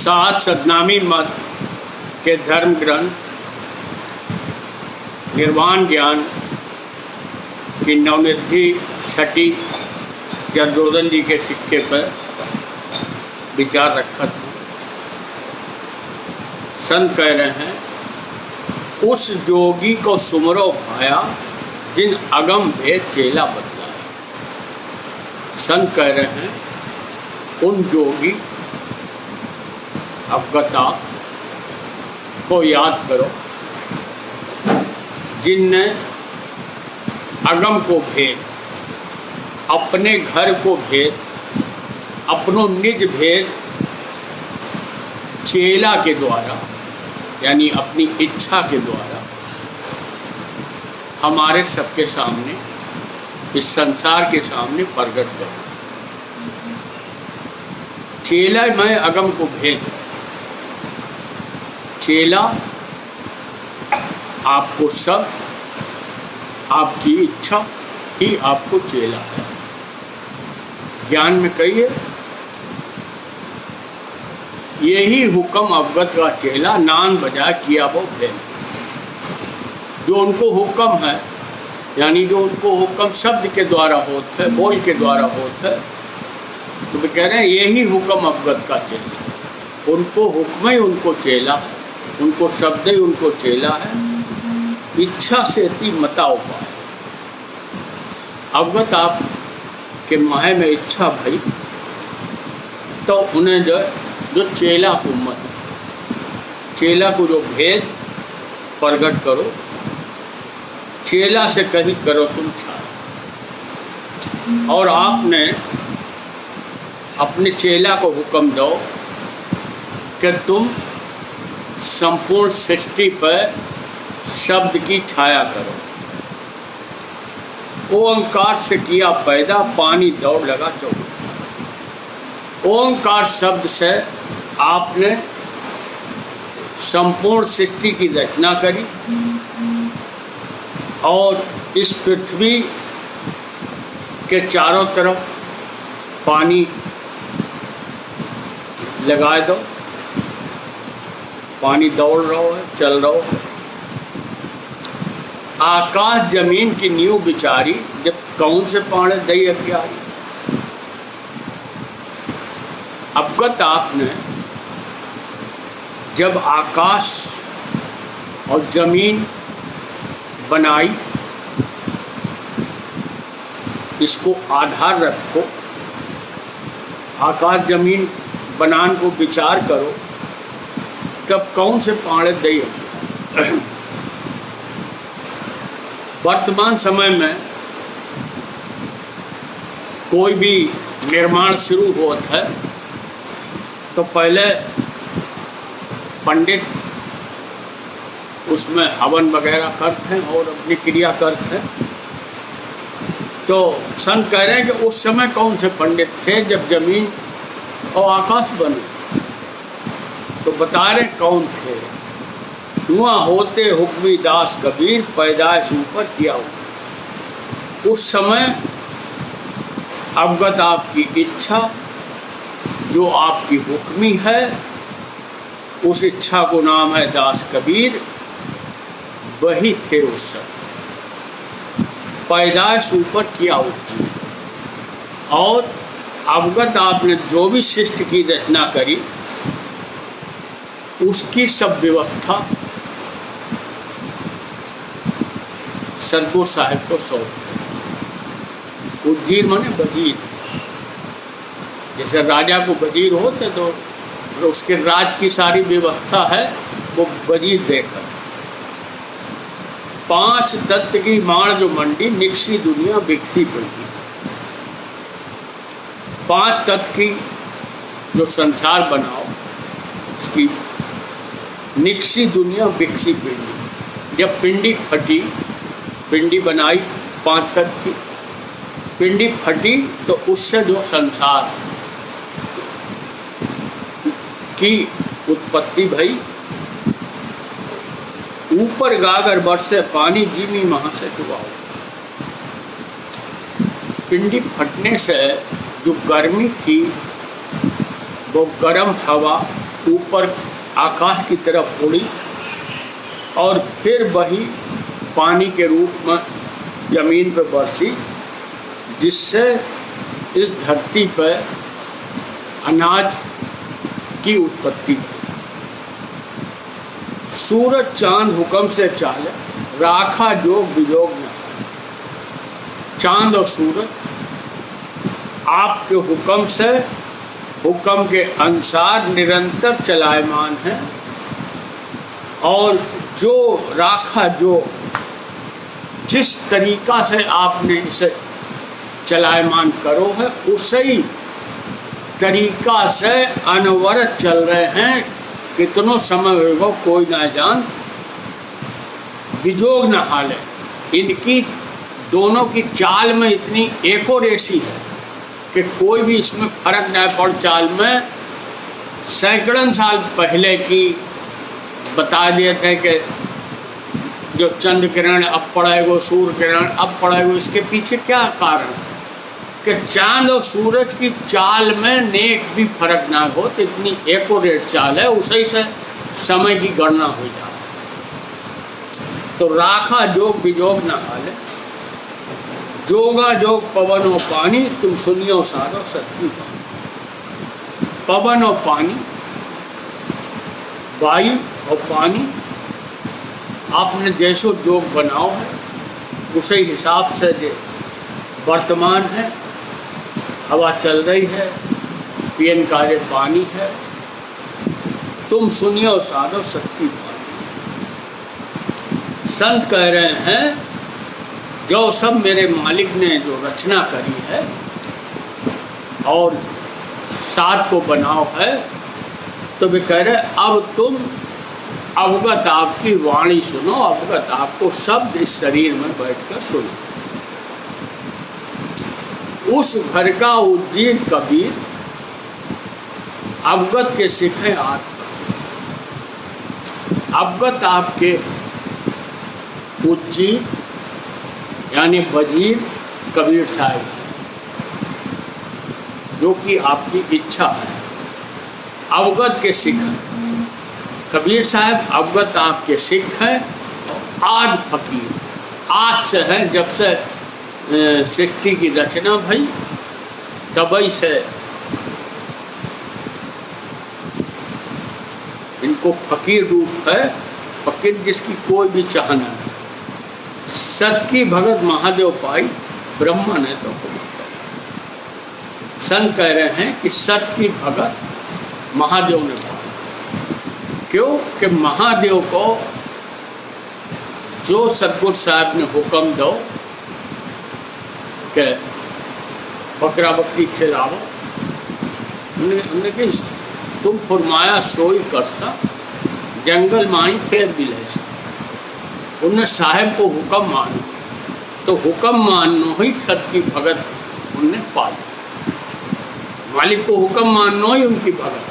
सात सतनामी मत के धर्म ग्रंथ निर्वाण ज्ञान की नवनिधि छठी जरदोदन जी के सिक्के पर विचार रखा था। संत कह रहे हैं, उस जोगी को सुमरो भाया जिन अगम भेद चेला बतलाया। संत कह रहे हैं, उन जोगी अवगता को याद करो जिनने अगम को भेद, अपने घर को भेद, अपनों निज भेद चेला के द्वारा यानी अपनी इच्छा के द्वारा हमारे सबके सामने, इस संसार के सामने प्रकट करो। चेला मैं अगम को भेद, चेला आपको सब, आपकी इच्छा ही आपको चेला है। ज्ञान में कहिए, यही हुक्म अवगत का चेला नान बजा किया वो भेद। जो उनको हुक्म है यानी जो उनको हुक्म शब्द के द्वारा होता है, बोल के द्वारा होता है, तो वे कह रहे हैं यही हुक्म अवगत का चेला। उनको हुक्म ही उनको चेला है, उनको शब्द ही उनको चेला है। इच्छा से ती मता उपाय। अवगत आप के माहे में इच्छा भई तो उन्हें जो चेला उम्मत, चेला को जो भेद प्रकट करो, चेला से कहीं करो तुम छाया। और आपने अपने चेला को हुक्म दो कि तुम संपूर्ण सृष्टि पर शब्द की छाया करो। ओंकार से किया पैदा, पानी दौड़ लगा चौक। ओंकार शब्द से आपने संपूर्ण सृष्टि की रचना करी और इस पृथ्वी के चारों तरफ पानी लगा दो, पानी दौड़ रहा है, चल रहा है। आकाश जमीन की नींव बिचारी, जब कौन से पाने दई प्यारी। अवगत आपने जब आकाश और जमीन बनाई, इसको आधार रखो, आकाश जमीन बनान को विचार करो, तब कौन से पाने दई। वर्तमान समय में कोई भी निर्माण शुरू होता है तो पहले पंडित उसमें हवन वगैरह करते हैं और अपनी क्रिया करते हैं। तो संत कह रहे हैं कि उस समय कौन से पंडित थे जब जमीन और आकाश बने, तो बता रहे कौन थे। हुआ होते हुक्मी दास कबीर, पैदाइश ऊपर किया हुआ। उस समय अवगत आपकी इच्छा जो आपकी हुक्मी है, उस इच्छा को नाम है दास कबीर, वही थे उस समय। पैदाइश ऊपर किया हुआ और अवगत आपने जो भी सृष्टि की रचना करी, उसकी सब व्यवस्था सदगुरु साहिब को सौंप। उजीर माने वजीर, जैसे राजा को वजीर होते तो उसके राज की सारी व्यवस्था है वो वजीर देकर। 5 तत्व की माण जो मंडी, निक्सी दुनिया बिकसी पड़ी। 5 तत्व की जो संसार बनाओ, उसकी निक्सी दुनिया बिकसी पिंडी। जब पिंडी फटी, पिंडी बनाई 5 तत्व की, पिंडी फटी तो उससे जो संसार की उत्पत्ति भई। ऊपर गागर बरसे पानी, जीमी महा से चुबाओ। पिंडी फटने से जो गर्मी थी वो गर्म हवा ऊपर आकाश की तरफ उड़ी और फिर वही पानी के रूप में जमीन पर बरसी, जिससे इस धरती पर अनाज की उत्पत्ति थी। सूरज चांद हुक्म से चाले, राखा जोग विजोग न। चांद और सूरज आपके हुक्म से, हुक्म के अनुसार निरंतर चलायमान है, और जो राखा जो जिस तरीका से आपने इसे चलायमान करो है, उसी तरीका से अनवरत चल रहे हैं। कितनों समय होगा कोई ना जान, विजोग न हाले। इनकी दोनों की चाल में इतनी एकोरेसी है कि कोई भी इसमें फर्क न पड़। चाल में सैकड़ों साल पहले की बता दिए थे कि जो चंद्र किरण अब पड़ेगो, सूर्य किरण अब पड़ेगो। इसके पीछे क्या कारण है कि चांद और सूरज की चाल में नेक भी फर्क ना हो, तो इतनी एकोरेट चाल है, उसी से समय की गणना हो जाए। तो राखा जोग विजोग न हाले, जोगा जोग पवन और पानी, तुम सुनियो सारो सत्य पानी। पवन और पानी, वायु और पानी, आपने जैसो जोग बनाओ है उसी हिसाब से जो वर्तमान है, हवा चल रही है, पियन कार्य पानी है, तुम सुनियो साधो शक्ति पानी। संत कह रहे हैं जो सब मेरे मालिक ने जो रचना करी है और साथ को बनाओ है, तो वे कह रहे अब तुम अवगत आपकी वाणी सुनो, अवगत आपको शब्द इस शरीर में बैठकर सुनो। उस घर का उज्जीत कबीर, अवगत के सिखे आत्मा। अवगत आपके उज्जीत यानी वजीर कबीर साहब, जो कि आपकी इच्छा है। अवगत के सिख कबीर साहब, अवगत आपके सिख हैं। आद फकीर, आज से है, जब से सृष्टि की रचना भई तभी से इनको फकीर रूप है। फकीर जिसकी कोई भी चाह न है। सत की भगत महादेव पाई, ब्रह्मा ने तो संत कह रहे हैं कि सत की भगत महादेव ने पाई। क्यों कि महादेव को जो सतगुरु साहब ने हुक्म दो कि बकरा बकरी चलाओ, उन्हें कि तुम फरमाया सोई कर सा, जंगल माई फिर भी ले सा। उन्हें साहेब को हुक्म मानो, तो हुक्म मानो ही सत की भगत उन्हें पाली। मालिक को हुक्म मानो ही उनकी भगत।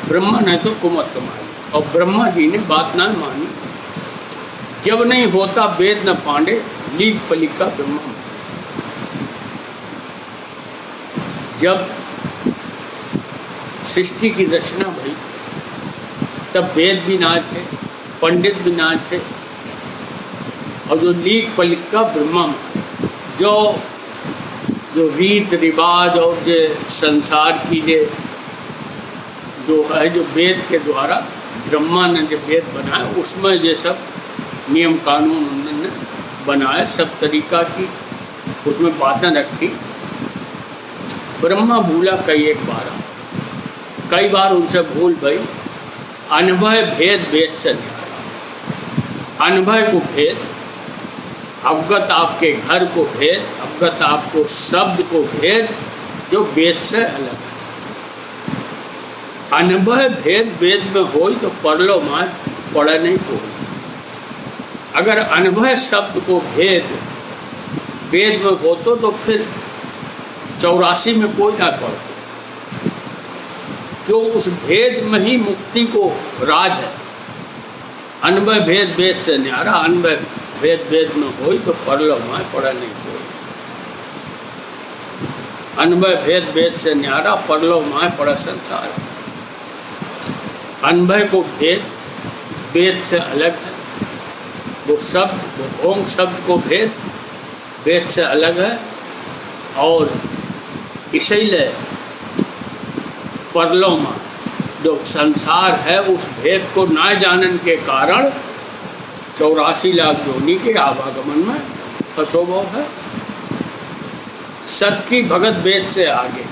ब्रह्मा ने तो कुमत कमाई, और ब्रह्मा जी ने बात ना मानी। जब नहीं होता वेद न पांडे, लीक पलिक का ब्रह्मा। जब सृष्टि की रचना भई तब वेद भी ना थे, पंडित भी ना थे, और जो लीक पलिक का ब्रह्मा, जो रीत रिवाज और जो संसार की जो है, जो वेद के द्वारा ब्रह्मा ने जो वेद बनाया, उसमें ये सब नियम कानून उन्होंने बनाए, सब तरीका की उसमें बातें रखी। ब्रह्मा भूला कई बार उनसे भूल भई। अनुभव भेद वेद से न्यारा, अनुभव को भेद, अवगत आपके घर को भेद, अवगत आपको शब्द को भेद, जो वेद से अलग है। अनुभव भेद वेद में हो तो पढ़ लो मार, पढ़े नहीं को। अगर अनुभव शब्द को भेद वेद में होतो तो फिर 84 में कोई ना पढ़तो, क्यों उस भेद में ही मुक्ति को राज है। अनुभव भेद वेद से न्यारा, अनुभव भेद वेद में हो तो पढ़ लो मार, पढ़ा नहीं कोई। अनवय भेद वेद से न्यारा, परलो माय पड़ा संसार। अनवय को भेद वेद से अलग है, वो शब्द, वो ओम शब्द को भेद वेद से अलग है, और इसीलिए परलोमा जो संसार है उस भेद को ना जानने के कारण 84 लाख योनि के आवागमन में फसोभव है। सत की भगत वेद से आगे,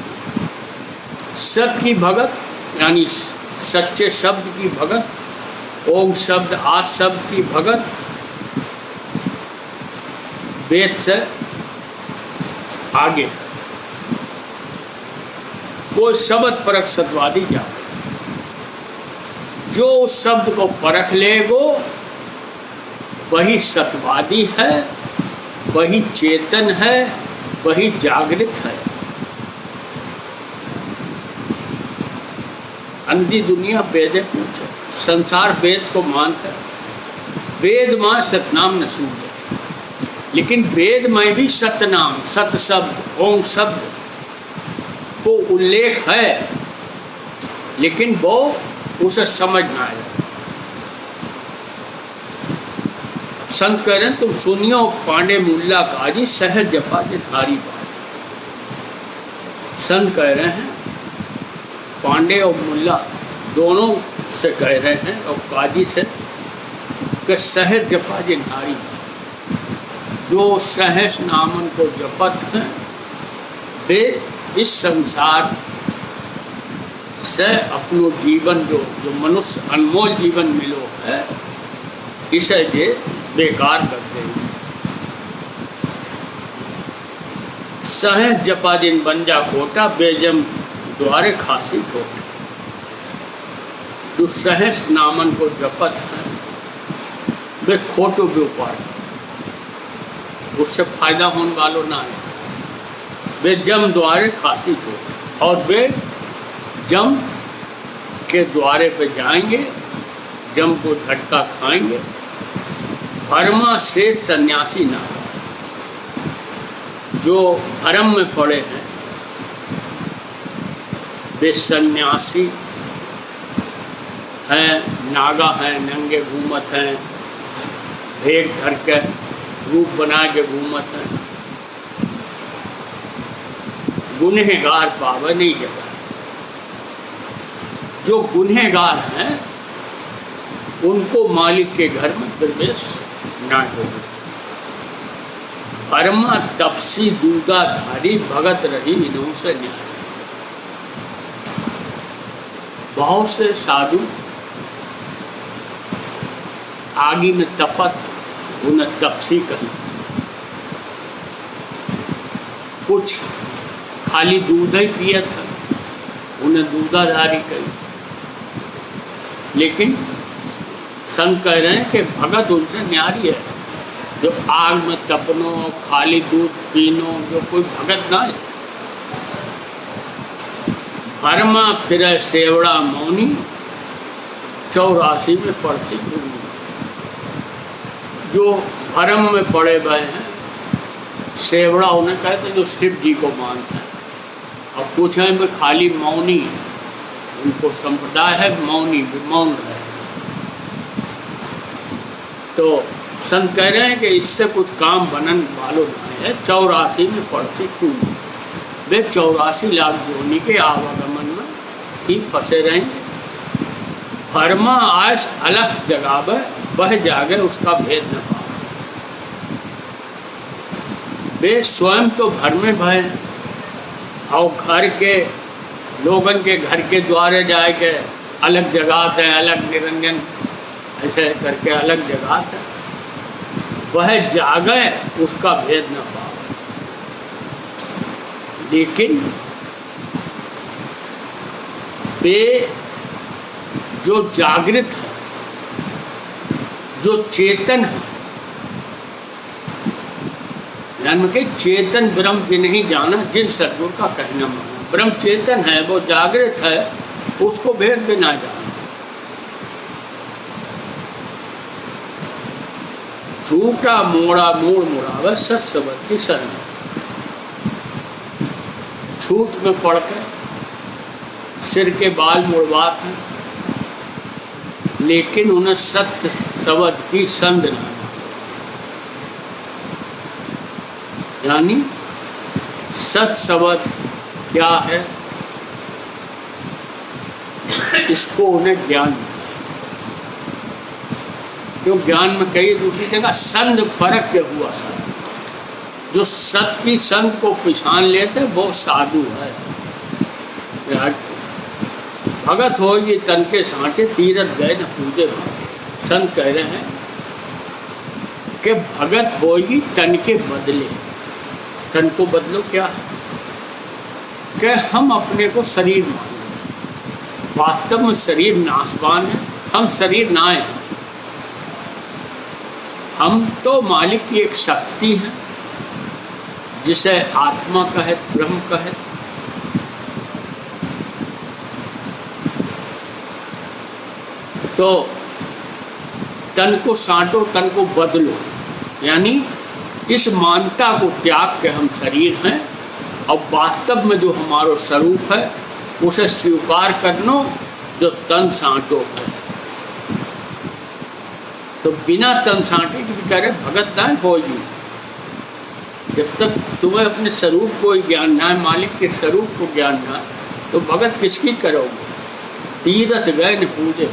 सत की भगत यानी सच्चे शब्द की भगत, ओम शब्द आज शब्द की भगत वेद से आगे। कोई शब्द परख सतवादी क्या, जो उस शब्द को परख लेगो वही सतवादी है, वही चेतन है, वही जागृत है। अंधी दुनिया वेदे पूछो, संसार वेद को मानता है, वेद मां सतनाम न सूझे, लेकिन वेद में भी सतनाम, सत शब्द, ओम शब्द को उल्लेख है, लेकिन वो उसे समझ ना आए। संत कह रहे हैं तुम सुनियो पांडे मुल्ला काजी सहज जपा जे धारी बात। संत कह रहे हैं पांडे और मुल्ला दोनों से कह रहे हैं, और काजी से कि सहज जपा जे धारी, जो सहज नामन को जपत हैं वे इस संसार से अपनो जीवन जो मनुष्य अनमोल जीवन मिलो है इसे ये बेकार कर देंगे। सहज जपा दिन बंजा कोटा, बेजम द्वारे खासी छोटा। जो सहज नामन को जपत है वे खोटो व्यापार, उससे फायदा होने वालों ना है। वे जम द्वारे खासी छोटा, और वे जम के द्वारे पे जाएंगे, जम को झटका खाएंगे। भरमा से सन्यासी ना, जो भरम में पड़े हैं वे सन्यासी हैं, नागा हैं, नंगे घूमत हैं, भेंट धर के रूप बना के घूमत हैं, गुनहगार पावे नहीं जगह। जो गुनहगार हैं उनको मालिक के घर में प्रवेश ना हो। परमा तपसी दूधाधारी, भगत रही इन्हों से न्याय। बहुत से साधु आगे में तपत, उन्हें तपसी कही, कुछ खाली दूध ही पिया था, उन्हें दूधाधारी कही। लेकिन संत कह रहे हैं कि भगत उनसे न्यारी है, जो आग में तपनो, खाली दूध पीनो, जो कोई भगत ना है। भरमा फिर सेवड़ा मौनी, 84 में परसी गुरु। जो भरम में पड़े हुए हैं, सेवड़ा उन्हें कहते जो शिव जी को मानते हैं। अब कुछ है में खाली मौनी, उनको संप्रदाय है मौनी, मौन है। तो संत कह रहे हैं कि इससे कुछ काम बनन वालों नहीं है। 84 में परसी कुल, वे 84 लाख योनि के आवागमन में ही फंसे रहेंगे। भरमा आयस अलग जगावे, वह जागे उसका भेद न पावे। वे स्वयं तो घर में भय, और घर के लोगन के घर के द्वारे जाए के अलग जगह है, अलग निरंजन ऐसे करके अलग जगह है, वह जागे उसका भेद न पावे। लेकिन वे जो जागृत है, जो चेतन है, यानी कि चेतन ब्रह्म जिन्हें जाना, जिन सद्गुरु का कहना माना, ब्रह्म चेतन है, वो जागृत है, उसको भेद भी ना जाना। झूठा मोड़ा मोड़ मुड़ावे, सत्सवती शरण। छूट में पड़कर सिर के बाल मुड़वा कर, लेकिन उन्हें सत्य शब्द की संध न, यानी सत्य शब्द क्या है इसको उन्हें ज्ञान मिला। जो ज्ञान में कई दूसरी जगह संध फर्क के हुआ सर, जो सत्य की संध को पहचान लेते वो साधु है। भगत हो ये तन के सांटे तीरथ गए न पूजे भाटे। संत कह रहे हैं कि भगत होगी तन के बदले। तन को बदलो क्या कि हम अपने को शरीर माने, वास्तव में शरीर नाशवान है, हम शरीर ना है। हम तो मालिक की एक शक्ति है जिसे आत्मा कहे, ब्रह्म कहे। तो तन को साँटो, तन को बदलो, यानी इस मानता को त्याग के हम शरीर हैं और वास्तव में जो हमारा स्वरूप है उसे स्वीकार करनो जो तन साँटो है। तो बिना तन साँटे की कह रहे भगत ना होगी। जब तक तुम्हें अपने स्वरूप को ही ज्ञान ना है, मालिक के स्वरूप को ज्ञान ना है, तो भगत किसकी करोगे? तीरथ गए न पूजे।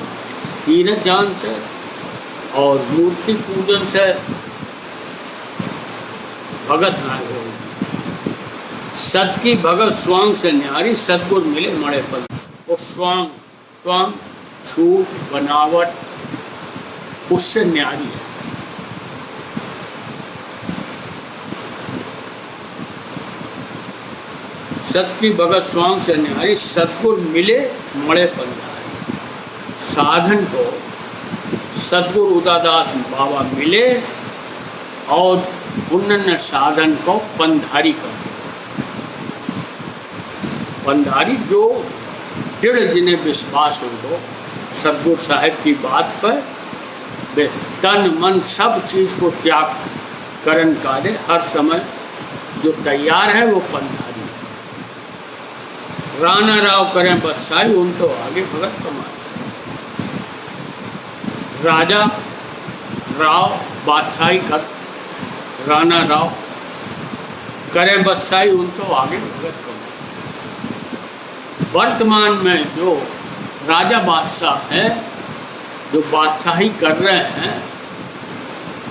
तीरथ जान से और मूर्ति पूजन से भगत ना होगी। सत की भगत स्वांग से न्यारी, सतगुर मिले मड़े पर। वो स्वांग, स्वांग छूट बनावट उससे न्यारी है। सत की भगत स्वांग से न्यारी, सतगुर मिले मड़े पर। साधन को सतगुरु उदादास बाबा मिले और उन्होंने साधन को पंधारी कर। पंधारी जो दृढ़ जिन्हें विश्वास हो सतगुरु साहिब की बात पर, वे तन मन सब चीज को त्याग करन काले हर समय जो तैयार है वो पंधारी। राणा राव करें बदशाही, उन तो आगे भगत कमाए। राजा राव बादशाही कर, राणा राव करें बदशाही, उन तो आगे भगत कमाए। वर्तमान में जो राजा बादशाह है, जो बादशाही कर रहे हैं,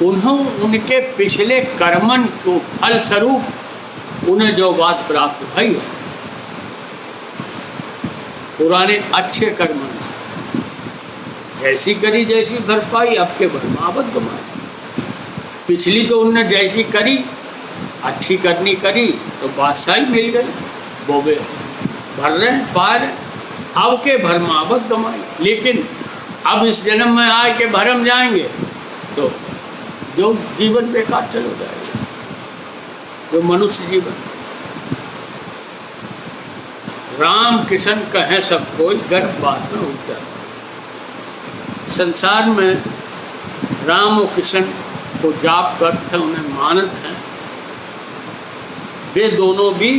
उनके पिछले कर्मन को फलस्वरूप उन्हें जो बात प्राप्त भई है, पुराने अच्छे कर्मन से जैसी करी जैसी भरपाई, अब के भरमावत गमाई। पिछली तो उनने जैसी करी, अच्छी करनी करी तो बादशाही मिल गई, बोबे भर रहे हैं पार, अब के भरमावत गमाई। लेकिन अब इस जन्म में आए के भरम जाएंगे तो जो जीवन बेकार चलो जाएगा, जो मनुष्य जीवन। राम किशन कहें सब कोई, गर्भ वासना उठता है। संसार में राम और किशन को जाप करते हैं, उन्हें मानत हैं। वे दोनों भी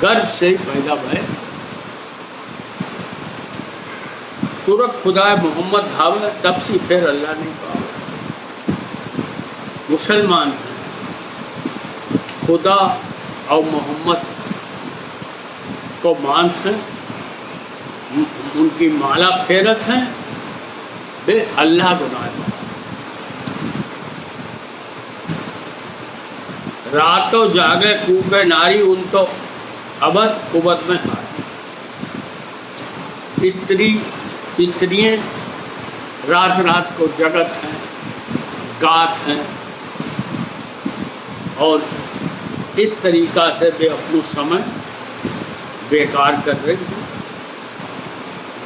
गर्भ से ही पैदा भय। तुरंत खुदा मोहम्मद धावे, तब से फिर अल्लाह नहीं पावे। मुसलमान हैं, खुदा और मोहम्मद को मानते हैं, उनकी माला फेरत हैं, वे अल्लाह गुनाह। रातों जागे कूके नारी, उन तो अबद कुबत में हार। स्त्रियाँ रात रात को जगत हैं, गात हैं, और इस तरीका से वे अपना समय बेकार कर रही हैं।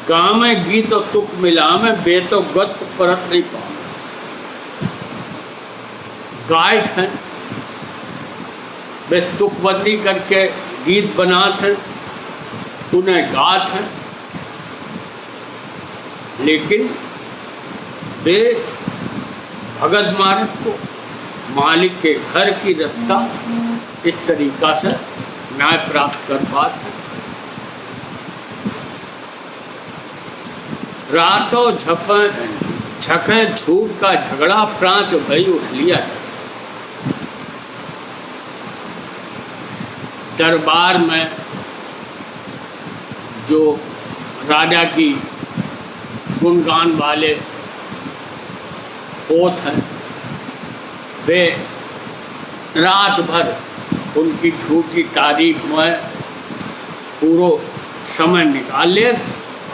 गाँव में गीत और तुक मिला में बे तो गत परत नहीं पाओ। गायक हैं, वे तुकबंदी करके गीत बनाते हैं, उन्हें गात हैं, लेकिन वे भगत मार्ग को, मालिक के घर की रस्ता इस तरीका से न्याय प्राप्त कर पाते। रातों झके झूठ का झगड़ा प्रांत भई उठ लिया। दरबार में जो राजा की गुणगान वाले होत हैं, वे रात भर उनकी झूठी तारीफ में पूरा समय निकाल ले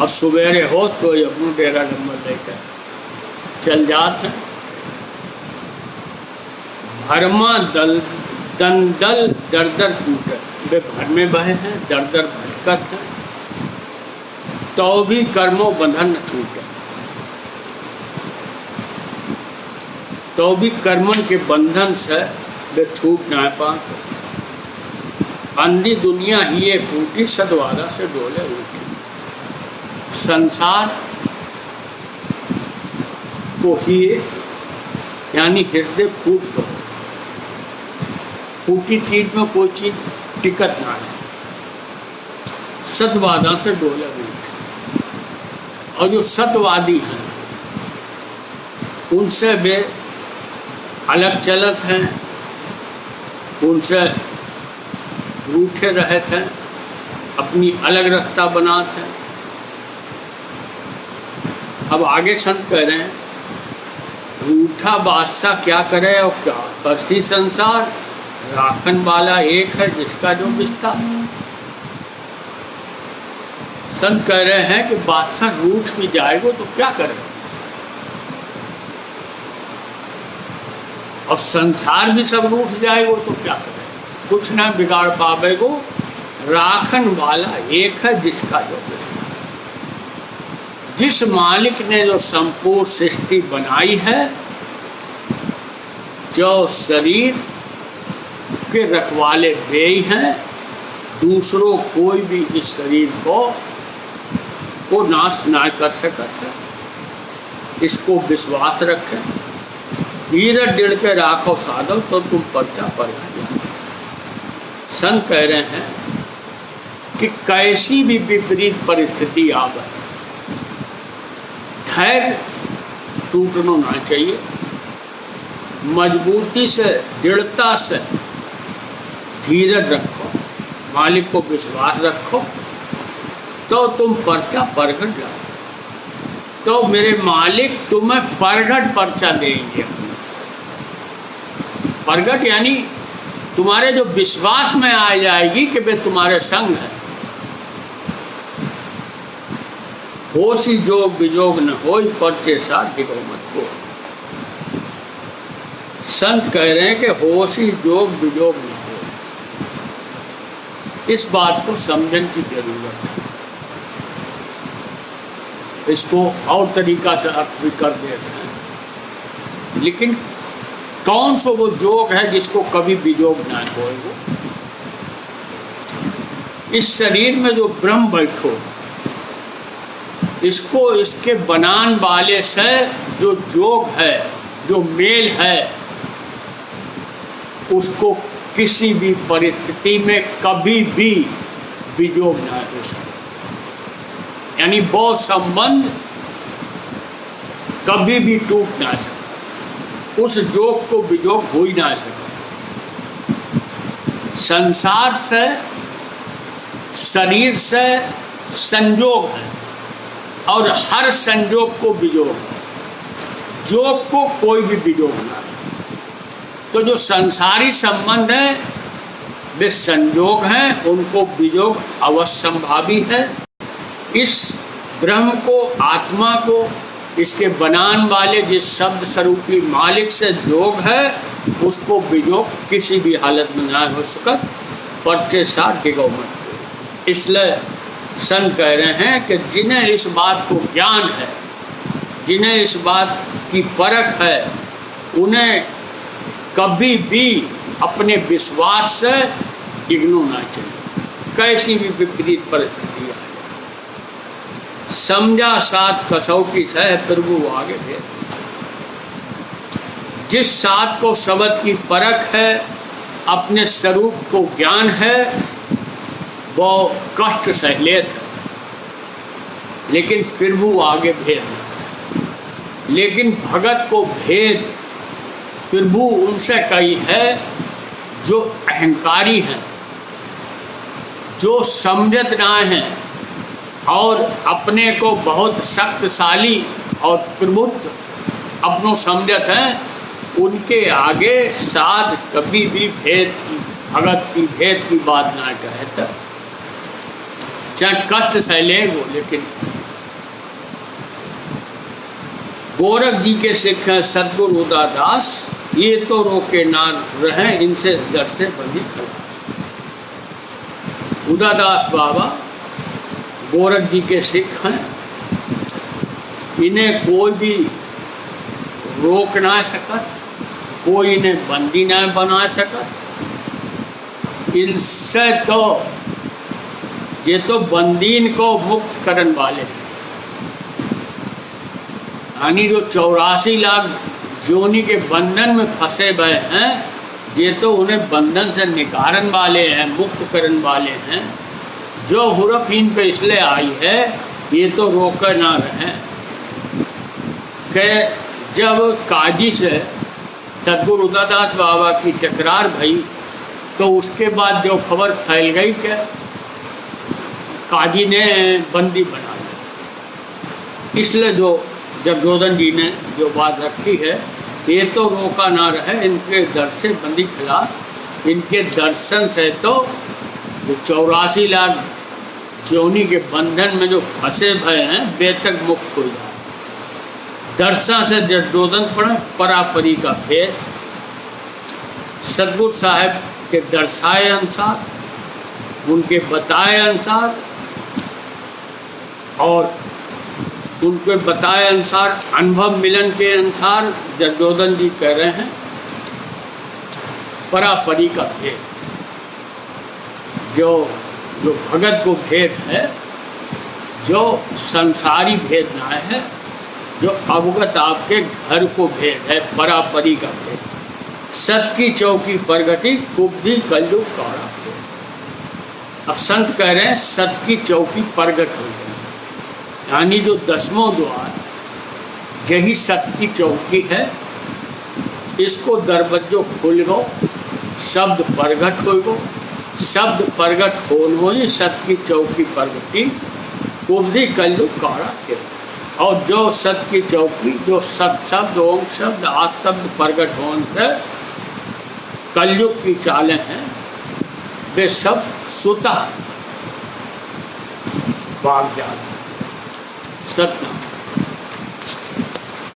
और सवेरे हो सो अपना डेरा नंबर लेकर चल जाते। भरमा दंदल दर दर टूटे, वे भर में बहे हैं, दर दर भटकत हैं, तो भी कर्मों बंधन न छूटे, तो भी कर्मन के बंधन से वे छूट न पाते। अंधी दुनिया ही ये फूटी, सदवादा से डोले उठी। संसार को ही यानी हृदय फूट दो, फूटी चीज में कोई चीज टिकत ना है। सतवादा से डोले उठी, और जो सतवादी हैं उनसे वे अलग चलत हैं, उनसे रूठे रहते हैं, अपनी अलग रास्ता बनाते हैं। अब आगे संत कह रहे हैं, रूठा बादशाह क्या करे और क्या परसी संसार, राखन वाला एक है जिसका जो विस्तार। संत कह रहे हैं कि बादशाह रूठ भी जाएगा तो क्या करे, और संसार भी सब रूठ जाएगा तो क्या करे, कुछ ना बिगाड़ पावेगो। राखन वाला एक है जिसका जो विस्तार। जिस मालिक ने जो संपूर्ण सृष्टि बनाई है, जो शरीर के रखवाले वे ही हैं, दूसरों कोई भी इस शरीर को नाश ना कर सकता है। इसको विश्वास रखें, धीरज दिल के राखो साधो तो तुम पर्चा पर जाओ। संत कह रहे हैं कि कैसी भी विपरीत परिस्थिति आवे, धैर्य टूटना ना चाहिए, मजबूती से दृढ़ता से धीरज रखो, मालिक को विश्वास रखो, तो तुम पर्चा परगट जाओ, तो मेरे मालिक तुम्हें परगट पर्चा देंगे। परगट यानी तुम्हारे जो विश्वास में आ जाएगी कि वे तुम्हारे संग है। होशी जोग विजोग न होई, पर्चे साथ डिगो मत को। संत कह रहे हैं कि होशी जोग विजोग न हो, इस बात को समझने की जरूरत है। इसको और तरीका से अर्थ भी कर देते हैं, लेकिन कौन सा वो जोग है जिसको कभी विजोग ना होएगा। इस शरीर में जो ब्रह्म बैठो, इसको इसके बनान वाले से जो जोग है, जो मेल है, उसको किसी भी परिस्थिति में कभी भी विजोग ना हो सकता, यानी वो संबंध कभी भी टूट ना सकता, उस जोग को विजोग हो ही ना सकता। संसार से, शरीर से संयोग है और हर संयोग को विजोग है, जोग को कोई भी विजोग ना। तो जो संसारी संबंध है वे संयोग हैं, उनको विजोग अवश्यंभावी है। इस ब्रह्म को, आत्मा को, इसके बनान वाले जिस शब्द स्वरूपी मालिक से जोग है, उसको विजोग किसी भी हालत में ना हो सकत, पर्चे साथ डिगो मत। इसलिए संत कह रहे हैं कि जिन्हें इस बात को ज्ञान है, जिन्हें इस बात की परख है, उन्हें कभी भी अपने विश्वास से डिगनो ना चाहिए, कैसी भी विपरीत परिस्थिति आए। समझा सात कसौटी सह प्रभु आगे भेद। जिस सात को शब्द की परख है, अपने स्वरूप को ज्ञान है, वो कष्ट सहले थे, लेकिन प्रभु आगे भेद नहीं। लेकिन भगत को भेद प्रभु उनसे कही है जो अहंकारी हैं, जो समझत ना हैं और अपने को बहुत शक्तिशाली और प्रबुद्ध अपनों समझत हैं, उनके आगे साध कभी भी भेद की, भगत की भेद की बात ना कहता, चाहे कष्ट सहले वो। लेकिन गोरख जी के सिख हैं सदगुरु उदादास, ये तो रोके ना रहे इनसे दर से बंदी खलास। उदादास बाबा गोरख जी के सिख हैं, इन्हें कोई भी रोक ना सकत, कोई इन्हें बंदी ना बना सकत। इनसे तो ये तो बंदीन को मुक्त करने वाले हैं, यानी जो 84 लाख योनि के बंधन में फंसे हुए हैं, ये तो उन्हें बंधन से निकालने वाले हैं, मुक्त करने वाले हैं। जो हुरफ इन पे इसलिए आई है, ये तो रोक ना रहे कि जब काजी से सदगुरु उदादास बाबा की टकरार भई, तो उसके बाद जो खबर फैल गई कि काजी ने बंदी बना लिया। इसलिए जो जगदोदन जी ने जो बात रखी है, ये तो रोका ना रहे इनके दर से बंदी खलास। इनके दर्शन से तो 84 लाख योनि के बंधन में जो फंसे भय हैं, वे तक मुक्त हो जाए। दर्शन से जगदोदन पड़े परापरी का भेद। सदगुरु साहब के दर्शाए अनुसार, उनके बताए अनुसार और उनके बताए अनुसार, अनुभव मिलन के अनुसार जगदोदन जी कह रहे हैं परापरी का भेद। जो भगत को भेद है, जो संसारी भेद ना है, जो अवगत आपके घर को भेद है, परापरी का भेद। सत की चौकी परगति कुब्धि कलयुग काड़ा भेद। अब संत कह रहे हैं सत की चौकी परगट हो गई, यानी जो 10वां द्वार यही सत की चौकी है, इसको दरवाजो खुल गो, शब्द प्रगट हो गो, शब्द प्रगट हो ही सत की चौकी प्रगति कुब्धि कलयुग काड़ा भेद। और जो सत की चौकी, जो सत शब्द, ओम शब्द, आद शब्द प्रगट होने से कलयुग की चालें हैं, वे सब सुता भाग जाते सत्य।